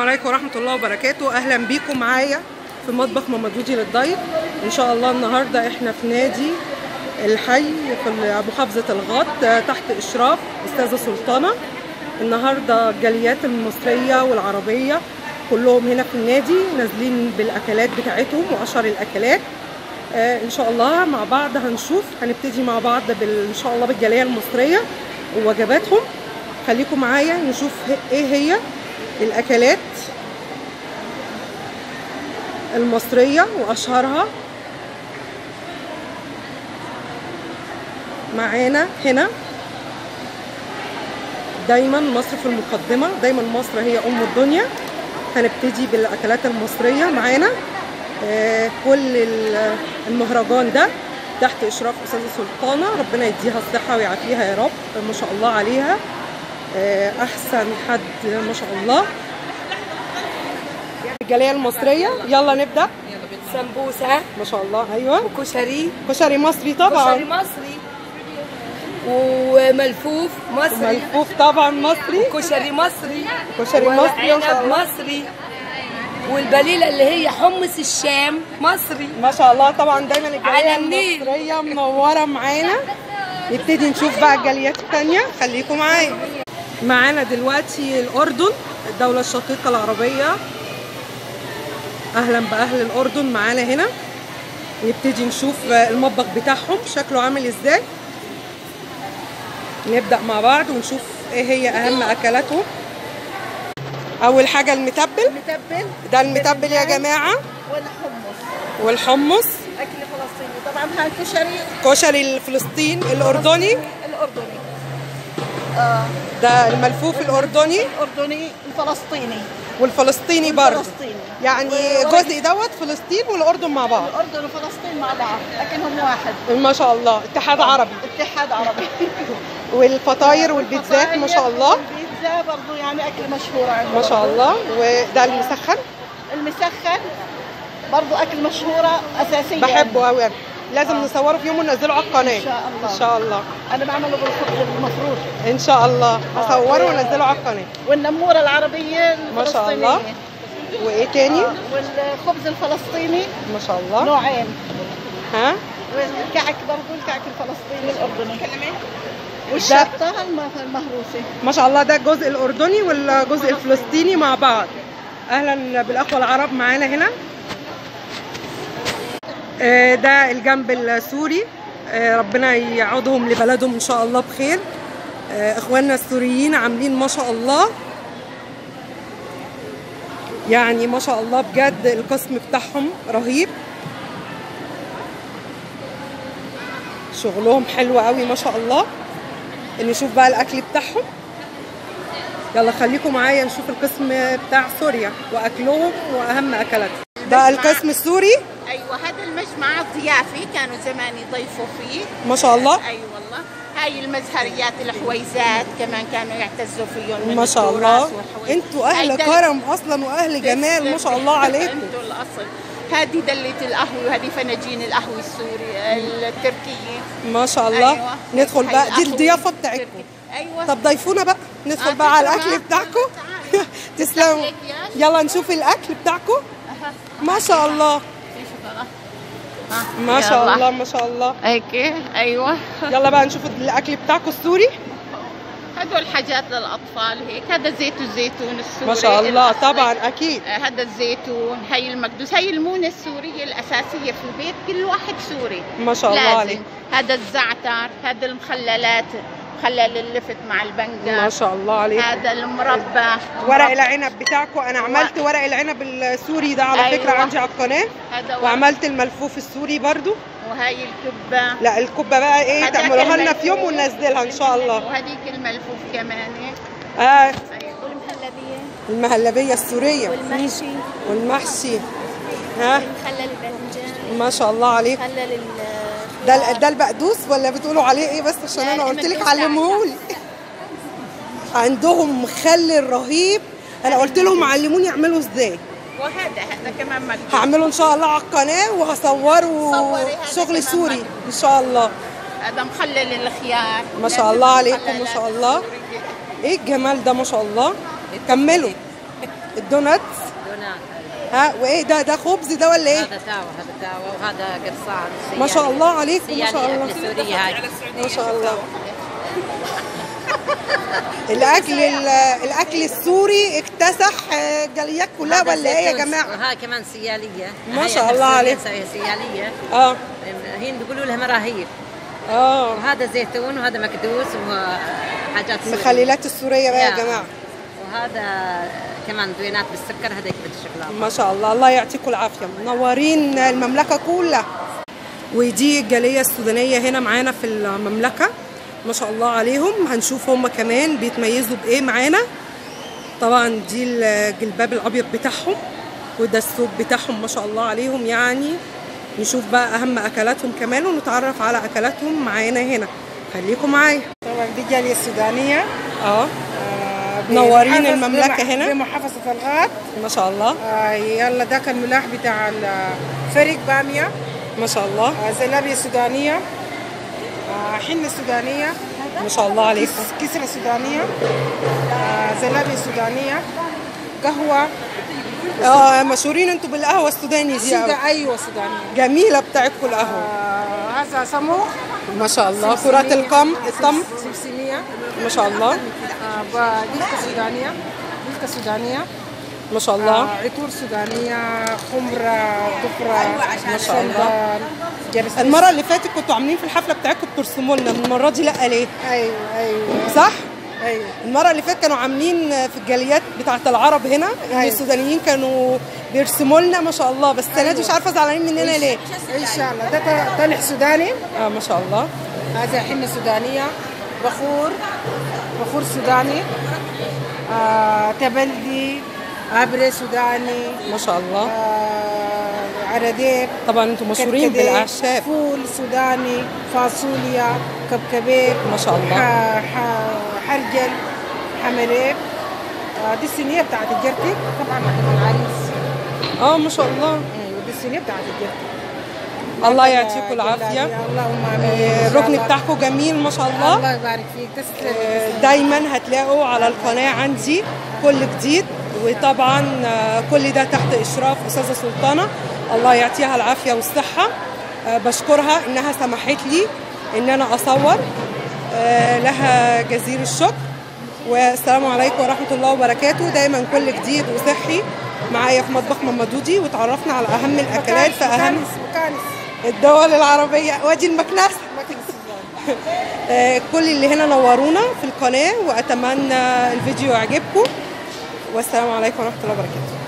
عليكم ورحمة الله وبركاته. أهلا بيكم معايا في مطبخ ماما جودي للدايت. إن شاء الله النهاردة إحنا في نادي الحي في محافظة الغط تحت إشراف أستاذة سلطانة. النهاردة الجاليات المصرية والعربية كلهم هنا في النادي نازلين بالأكلات بتاعتهم وأشهر الأكلات. إن شاء الله مع بعض هنبتدي مع بعض إن شاء الله بالجالية المصرية ووجباتهم. خليكم معايا نشوف إيه هي الأكلات المصرية وأشهرها. معانا هنا دايما مصر في المقدمة، دايما مصر هي أم الدنيا. هنبتدي بالأكلات المصرية. معانا كل المهرجان ده تحت إشراف أستاذة سلطانة، ربنا يديها الصحة ويعافيها يا رب. ما شاء الله عليها، أحسن حد ما شاء الله. الجالية المصرية يلا نبدأ. سمبوسة ما شاء الله. أيوة، وكشري. كشري مصري طبعا. كشري مصري وملفوف مصري. ملفوف طبعا مصري. وكشري مصري. كشري مصري ما شاء الله. مصري. والبليلة اللي هي حمص الشام مصري ما شاء الله. طبعا دايما الجالية على النيل. المصرية منورة معانا. نبتدي نشوف بقى الجاليات التانية، خليكم معايا. معانا دلوقتي الأردن، الدولة الشقيقة العربية. أهلا بأهل الأردن معانا هنا. نبتدي نشوف المطبخ بتاعهم شكله عامل ازاي. نبدأ مع بعض ونشوف ايه هي أهم أكلاتهم. أول حاجة المتبل. ده المتبل يا جماعة. والحمص. أكل فلسطيني طبعا. هاي كشري الفلسطيني الأردني. ده الملفوف الأردني الفلسطيني والفلسطيني برضه. يعني جزء دوت فلسطين والأردن مع بعض. الأردن وفلسطين مع بعض لكنهم واحد. ما شاء الله، اتحاد عربي. اتحاد عربي. والفطاير والبيتزات ما شاء الله. البيتزا برضه يعني أكل مشهور عندنا ما شاء الله. وده المسخن برضه أكل مشهورة أساسية. بحبه قوي أنا. لازم نصوره في يوم وننزله على القناة إن شاء الله. إن شاء الله. أنا بعمله بالخبز المفروض. إن شاء الله هصوره وننزله على القناة. والنمورة العربية ما شاء الله. وإيه تاني؟ والخبز الفلسطيني ما شاء الله. نوعين. ها؟ والكعك برضه الكعك الفلسطيني الأردني. والشطة المهروسة. ما شاء الله. ده الجزء الأردني والجزء الفلسطيني مع بعض. أهلا بالأخوة العرب معانا هنا. ده الجنب السوري. ربنا يعودهم لبلدهم إن شاء الله بخير. إخواننا السوريين عاملين ما شاء الله، يعني ما شاء الله بجد. القسم بتاعهم رهيب، شغلهم حلو قوي ما شاء الله. نشوف بقى الأكل بتاعهم. يلا خليكم معايا نشوف القسم بتاع سوريا وأكلهم وأهم أكلاتهم. ده القسم السوري. ايوه، هذا المجمع ضيافي كانوا زمان يضيفوا فيه. ما شاء الله. اي والله. هاي المزهريات الحويزات كمان كانوا يعتزوا فيهم. ما شاء الله. انتوا اهل كرم اصلا واهل جمال ما شاء الله عليكم. انتوا الاصل. هذه دلة القهوة وهذه فناجين القهوة السوري التركية. ما شاء الله. أيوة. ندخل بقى، دي الضيافة بتاعتكم. ايوه. طب ضيفونا بقى، ندخل بقى على الاكل بتاعكم. تسلموا. يلا نشوف الاكل بتاعكم. ما شاء الله. ما شاء الله ما شاء الله. هيك. ايوه. يلا بقى نشوف الاكل بتاعكم السوري. هدول حاجات للاطفال هيك. هذا زيت الزيتون السوري ما شاء الله طبعا اكيد. هذا الزيتون. هي المكدوس. هي المونه السوريه الاساسيه في البيت. كل واحد سوري ما شاء الله عليك. هذا الزعتر. هذا المخللات، مخلل اللفت مع البنجر. ما شاء الله عليك. هذا المربى. ورق العنب بتاعكم. انا عملت ورق العنب السوري ده على فكره عندي على القناه. وعملت الملفوف السوري برضو. وهي الكبه. لا الكبه بقى ايه، تعملوها لنا في يوم وننزلها ان شاء الله. وهذيك الملفوف كمان. والمهلبية. المهلبيه السوريه. والمحشي. ها. مخلل الباذنجان. ما شاء الله عليك. مخلل ده البقدوس ولا بتقولوا عليه ايه؟ بس عشان انا قلت لك علمهولي. عندهم مخلل رهيب. انا قلت لهم علموني يعملوا ازاي. وهذا كمان مكدوس. هعمله ان شاء الله على القناه وهصوره شغل سوري ان شاء الله. هذا مخلل الخيار. ما شاء الله عليكم ما شاء الله. ايه الجمال ده ما شاء الله. كملوا. الدونات. ها وايه ده خبز ده ولا ايه؟ هذا تاوه وهذا قرصان. ما شاء الله عليكم، ما شاء الله. سورية هاي. ما شاء الله. الاكل السوري اكتسح الجاليات كلها ولا ايه يا جماعه؟ وهاي كمان سياليه. ما شاء الله عليك. سياليه. هي بيقولوا لها مراهيب. وهذا زيتون وهذا مكدوس وحاجات سورية. مخللات السوريه بقى يا جماعه. وهذا كمان دوينات بالسكر، هذا يكبت الشوكولاته. ما شاء الله، الله يعطيكم العافيه، منورين المملكه كلها. ودي الجاليه السودانيه هنا معانا في المملكه، ما شاء الله عليهم. هنشوف هم كمان بيتميزوا بايه معانا. طبعا دي الجلباب الابيض بتاعهم، وده الثوب بتاعهم، ما شاء الله عليهم. يعني نشوف بقى اهم اكلاتهم كمان ونتعرف على اكلاتهم معانا هنا. خليكم معايا. طبعا دي الجاليه السودانيه. منورين المملكه هنا بمحافظه الغاد. ما شاء الله. يلا ده كان الملاح بتاع فريق باميه. ما شاء الله. زلابيه سودانيه، حنه سودانيه، ما شاء الله عليكم. كسره سودانيه، زلابيه سودانيه، قهوه. مشهورين انتوا بالقهوه السوداني دي. ايوه سودانيه جميله بتاعتكم القهوه. هذا صموخ. ما شاء الله. كرات التمر سمسميه. ما شاء الله. دلكه سودانيه، دلكه سودانيه، ما شاء الله. عطور سودانيه، خمره، ضفره، ما شاء الله. المره اللي فاتت كنتوا عاملين في الحفله بتاعتكم بترسموا لنا، المره دي لا ليه؟ ايوه صح؟ ايوه. المره اللي فاتت كانوا عاملين في الجاليات بتاعه العرب هنا. السودانيين كانوا بيرسموا لنا ما شاء الله، بس السنه دي مش عارفه زعلانين مننا ليه. ان شاء الله. ده طلع سوداني. ما شاء الله. هذا حنه سودانيه، بخور سوداني، تبلدي، عبري سوداني، ما شاء الله. عرديب. طبعا انتم مشهورين بالاعشاب. فول سوداني، فاصوليا، كبكبيك، ما شاء الله. حرجل، حمريب. دي الصينيه بتاعت الجرتي طبعا عند العريس. ما شاء الله. دي الصينيه بتاعت الجرتي. الله يعطيكم العافيه. اللهم امين. الركن بتاعكم جميل ما شاء الله. الله يبارك فيك. تسلم. دايما هتلاقوا على القناه عندي كل جديد، وطبعا كل ده تحت اشراف استاذه سلطانه، الله يعطيها العافيه والصحه. بشكرها انها سمحت لي ان انا اصور، لها جزيل الشكر. والسلام عليكم ورحمه الله وبركاته. دايما كل جديد وصحي معايا في مطبخ ماما دودي، وتعرفنا على اهم الاكلات في اهم الدول العربيه. وادي المكنسه. كل اللي هنا نورونا في القناه، واتمنى الفيديو يعجبكم. والسلام عليكم ورحمه الله وبركاته.